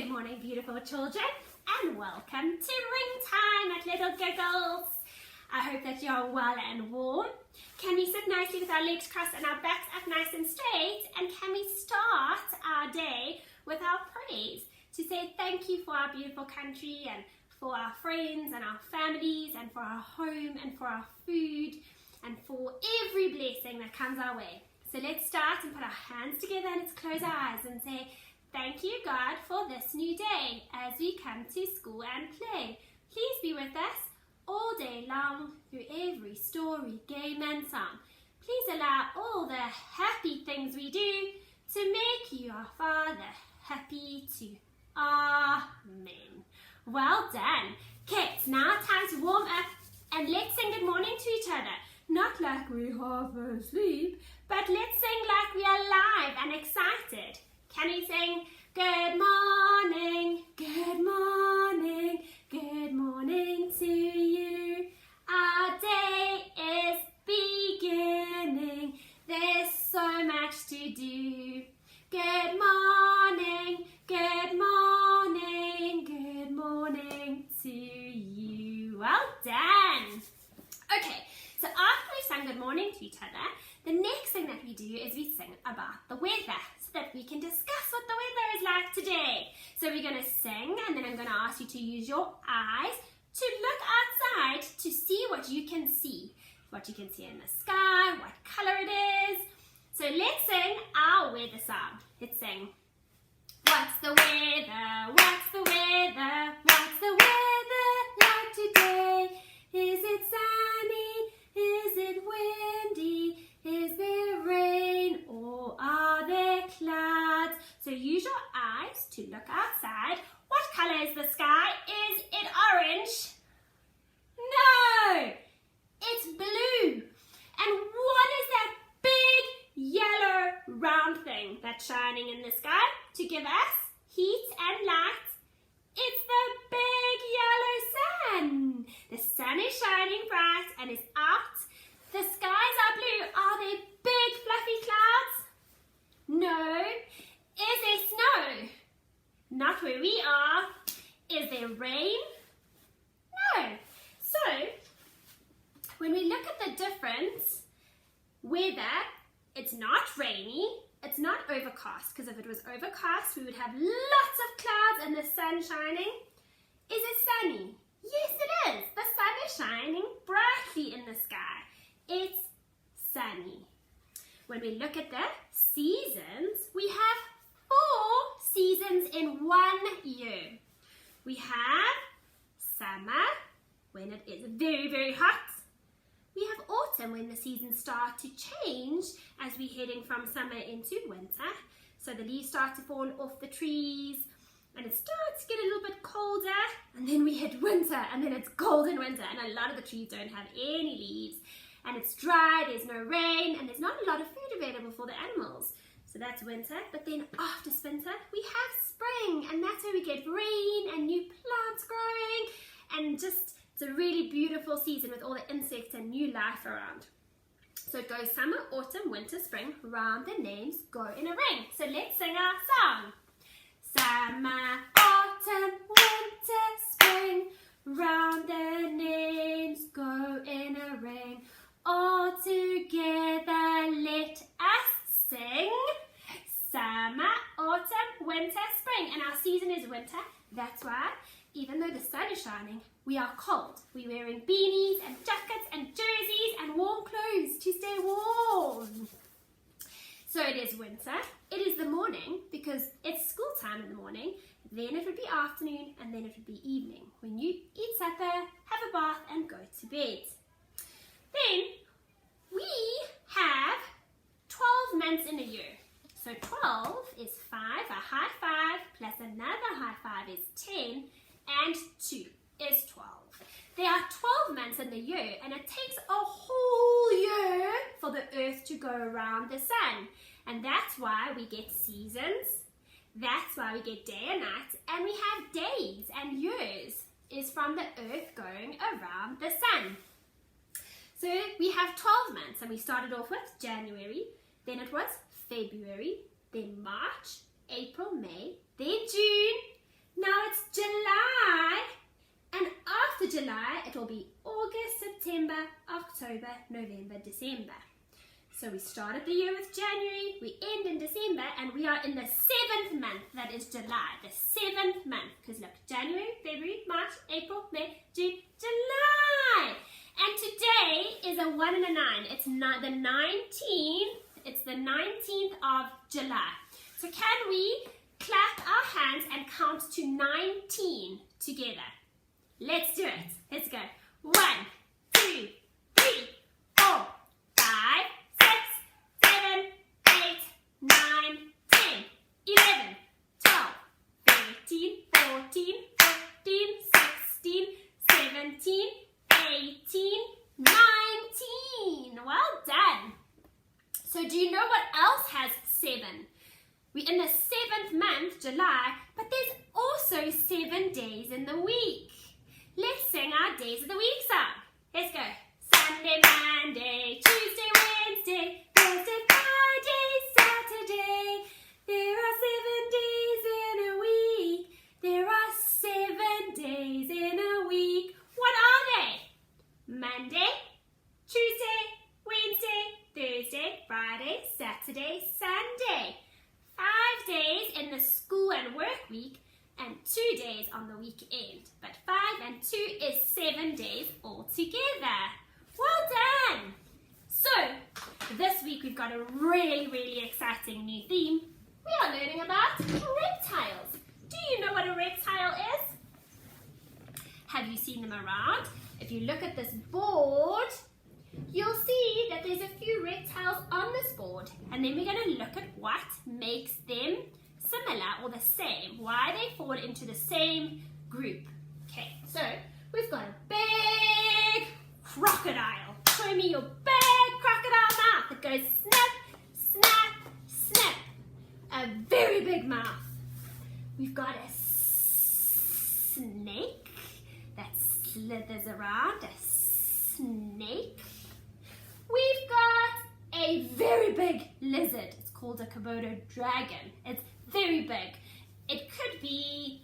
Good morning, beautiful children, and welcome to ring time at Little Giggles. I hope that you are well and warm. Can we sit nicely with our legs crossed and our backs up nice and straight? And can we start our day with our praise to say thank you for our beautiful country and for our friends and our families and for our home and for our food and for every blessing that comes our way. So let's start and put our hands together and let's close our eyes and say, thank you, God, for this new day as we come to school and play. Please be with us all day long through every story, game and song. Please allow all the happy things we do to make you, our Father, happy too. Amen. Well done. Okay, it's now time to warm up and let's sing good morning to each other. Not like we're half asleep, but let's sing like we are live and excited. Can we sing, good morning, good morning, good morning to you. Our day is beginning, there's so much to do. Good morning, good morning, good morning to you. Well done. Okay, so after we've sung good morning to each other, the next thing that we do is we sing about the weather so that we can discuss what the weather is like today. So we're going to sing and then I'm going to ask you to use your eyes to look outside to see what you can see. What you can see in the sky, what color it is. So let's sing our weather song. Let's sing. What's the weather? What's the weather? What's the weather like today? Is it sunny? Is it windy? Is there rain or are there clouds? So use your eyes to look outside. What color is the sky? Is it orange? No, it's blue. And what is that big yellow round thing that's shining in the sky to give us heat and light? It's the big yellow sun. The sun is shining bright and is out. The skies are blue. Are there big fluffy clouds? No. Is there snow? Not where we are. Is there rain? No. So, when we look at the difference, weather, it's not rainy, it's not overcast, because if it was overcast, we would have lots of clouds and the sun shining. Is it sunny? Yes, it is. The sun is shining brightly in the sky. It's sunny. When we look at the seasons, we have 4 seasons in 1 year. We have summer, when it is very, very hot. We have autumn, when the seasons start to change as we're heading from summer into winter. So the leaves start to fall off the trees and it starts to get a little bit colder. And then we hit winter and then it's cold in winter and a lot of the trees don't have any leaves. And it's dry, there's no rain, and there's not a lot of food available for the animals. So that's winter, but then after winter, we have spring, and that's where we get rain and new plants growing, and just, it's a really beautiful season with all the insects and new life around. So it goes summer, autumn, winter, spring, round the names go in a ring. So let's sing our song. Summer, autumn, winter, spring, round the names go in a ring. All together let us sing. Summer, autumn, winter, spring. And our season is winter. That's why, even though the sun is shining, we are cold. We're wearing beanies and jackets and jerseys and warm clothes to stay warm. So it is winter. It is the morning because it's school time in the morning. Then it would be afternoon and then it would be evening when you eat supper, have a bath and go to bed. Then we have 12 months in a year. So 12 is 5, a high 5, plus another high 5 is 10, and 2 is 12. There are 12 months in the year, and it takes a whole year for the earth to go around the sun. And that's why we get seasons, that's why we get day and night, and we have days and years is from the earth going around the sun. So we have 12 months, and we started off with January, then it was February, then March, April, May, then June, will be August, September, October, November, December. So we started the year with January, we end in December, and we are in the 7th month, that is July, the 7th month. Because look, January, February, March, April, May, June, July. And today is a 1 and a 9. It's the 19th. It's the 19th of July. So can we clap our hands and count to 19 together? Let's do it. Let's go. 1, 2, 3, 4, 5, 6, 7, 8, 9, 10, 11, 12, 13, 14, 15, 16, 17, 18, 19. Well done. So do you know what else has 7? We're in the 7th month, July, but there's also 7 days in the week. Let's sing our days of the week song. Let's go. Sunday, Monday, Tuesday, Wednesday, Thursday, Friday, Saturday. There are 7 days in a week. There are 7 days in a week. What are they? Monday, Tuesday, Wednesday, Thursday, Friday, Saturday, Sunday. 5 days in the school and work week and 2 days on the weekend. But 5 and 2 is 7 days altogether. Well done! So, this week we've got a really exciting new theme. We are learning about reptiles. Do you know what a reptile is? Have you seen them around? If you look at this board, you'll see that there's a few reptiles on this board, and then we're going to look at what makes them similar or the same, why they fall into the same group. Okay, so we've got a big crocodile. Show me your big crocodile mouth. It goes snip, snap, snip. A very big mouth. We've got a snake that slithers around, a snake. We've got a very big lizard. It's called a Komodo dragon. It's very big. It could be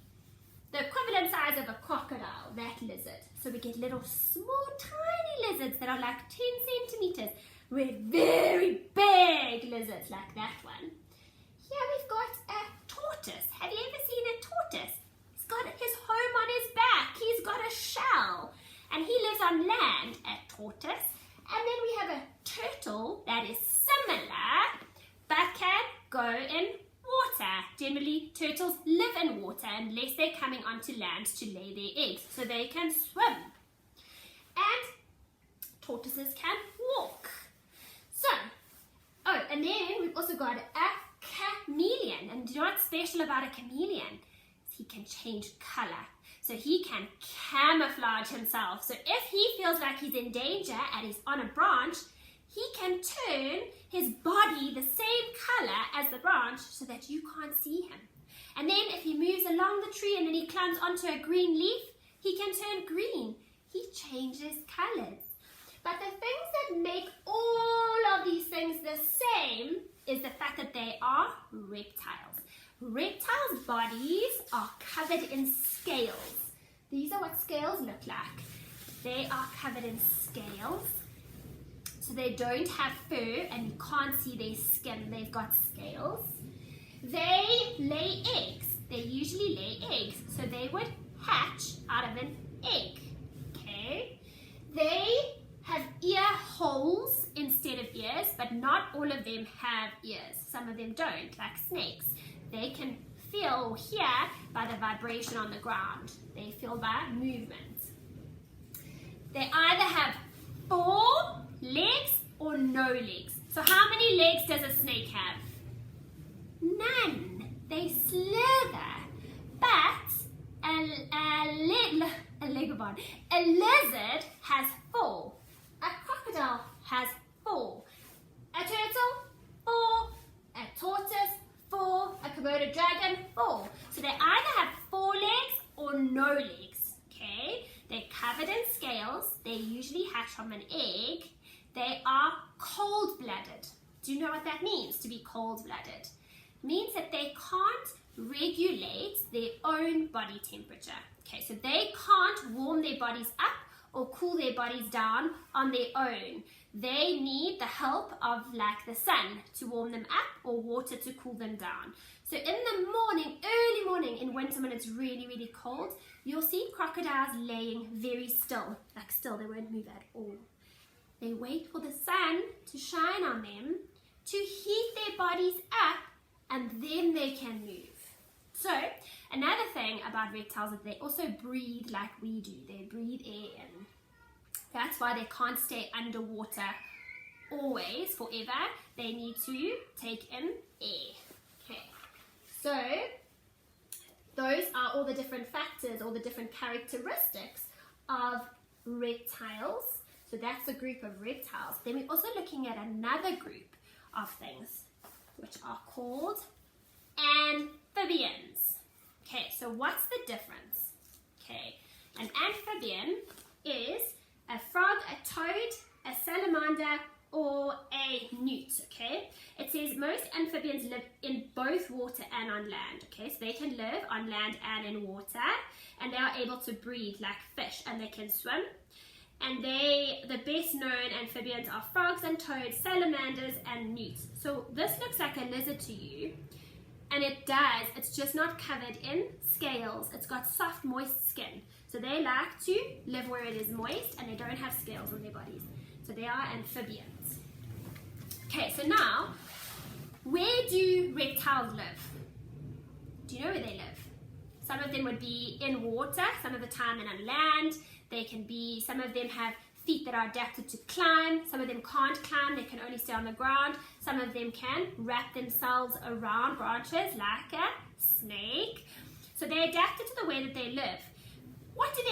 the equivalent size of a crocodile, that lizard. So we get little small tiny lizards that are like 10 centimeters. With very big lizards like that one. Here we've got a tortoise. Have you ever seen a tortoise? He's got his home on his back. He's got a shell. And he lives on land, a tortoise. And then we have a turtle that is similar, but can go in water. Generally, turtles live in water unless they're coming onto land to lay their eggs, so they can swim. And tortoises can walk. So, and then we've also got a chameleon. And do you know what's special about a chameleon? He can change color. So he can camouflage himself. So if he feels like he's in danger and he's on a branch, he can turn his body the same color as the branch so that you can't see him. And then if he moves along the tree and then he climbs onto a green leaf, he can turn green. He changes colors. But the things that make all of these things the same is the fact that they are reptiles. Reptiles' bodies are covered in scales. These are what scales look like. They are covered in scales. So they don't have fur and you can't see their skin. They've got scales. They lay eggs. They usually lay eggs. So they would hatch out of an egg. Okay? They have ear holes instead of ears, but not all of them have ears. Some of them don't, like snakes. They can feel or hear by the vibration on the ground. They feel by movement. They either have 4 legs or no legs. So how many legs does a snake have? None. They slither. But a lizard has 4. A crocodile has 4. A turtle, 4. A tortoise, 4. A Komodo dragon, 4. So they either have 4 legs or no legs. Okay? They're covered in scales. They usually hatch from an egg. They are cold-blooded. Do you know what that means, to be cold-blooded? It means that they can't regulate their own body temperature. Okay, so they can't warm their bodies up or cool their bodies down on their own. They need the help of like the sun to warm them up or water to cool them down. So in the morning, early morning in winter when it's really, really cold, you'll see crocodiles laying very still, like still, they won't move at all. They wait for the sun to shine on them to heat their bodies up, and then they can move. So another thing about reptiles is they also breathe like we do. They breathe air in. That's why they can't stay underwater always, forever. They need to take in air. Okay, so those are all the different factors, all the different characteristics of reptiles. So that's a group of reptiles. Then we're also looking at another group of things, which are called amphibians. Okay, so what's the difference? Okay, an amphibian is a frog, a toad, a salamander, or a newt, okay? It says most amphibians live in both water and on land, okay? So they can live on land and in water, and they are able to breathe like fish, and they can swim. And the best known amphibians are frogs and toads, salamanders, and newts. So this looks like a lizard to you, and it does, it's just not covered in scales. It's got soft, moist skin. So they like to live where it is moist, and they don't have scales on their bodies. So they are amphibians. Okay, so now, where do reptiles live? Do you know where they live? Some of them would be in water, some of the time and on land. They can be, some of them have feet that are adapted to climb. Some of them can't climb, they can only stay on the ground. Some of them can wrap themselves around branches like a snake. So they're adapted to the way that they live. What do they